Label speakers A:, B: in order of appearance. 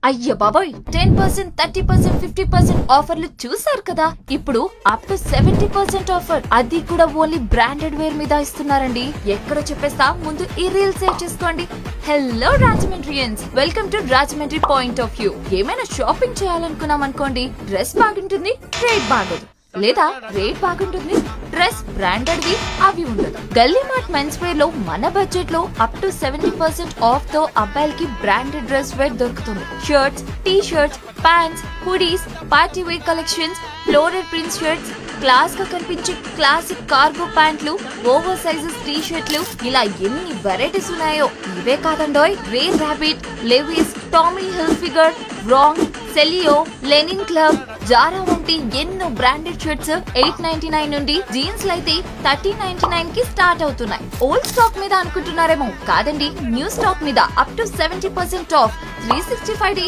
A: అయ్య బాబోయ్ 10%, 30%, 50% ఆఫర్లు చూసారు కదా. ఇప్పుడు అప్ టు 70% ఆఫర్, అది కూడా ఓన్లీ బ్రాండెడ్ వేర్ మీద ఇస్తున్నారండి. ఎక్కడ చెప్పేస్తా, ముందు ఈ రీల్ సేవ్ చేసుకోండి. Hello Rajahmundrians, welcome to Rajahmundry point of view. ఏమైనా షాపింగ్ చేయాలనుకున్నాం అనుకోండి, డ్రెస్ బాగుంటుంది, రేట్ బాగోదు, లేదా రేట్ బాగుంటుంది, డ్రెస్ బ్రాండెడ్ వి అవి ఉండదు. గల్లీ మార్ట్ మెన్స్ వేర్ లో మన బడ్జెట్ లో అప్ టు 70% ఆఫ్ తో అబ్బాయిలకి బ్రాండెడ్ డ్రెస్ వేర్ దొరుకుతుంది. Shirts, T shirts, pants, hoodies, party wear collections, floral print shirts, class గా కనిపించే క్లాసిక్ కార్గో ప్యాంట్లు, ఓవర్ సైజెస్ టీ షర్ట్లు, ఇలా ఎన్ని వెరైటీస్ ఉన్నాయో. ఇవే కాదండోయ్, Rare Rabbit, Levi's, Tommy Hilfiger, రాంగ్, సెలియో, లెనిన్ క్లబ్, జారా వంటి ఎన్నో బ్రాండెడ్ షర్ట్స్ 899 నుండి, జీన్స్ అయితే 1399 కి స్టార్ట్ అవుతున్నాయి. ఓల్డ్ స్టాక్ మీద అనుకుంటున్నారేమో, కాదండి, న్యూ స్టాక్ మీద అప్ టు 70% ఆఫ్ 365 డేస్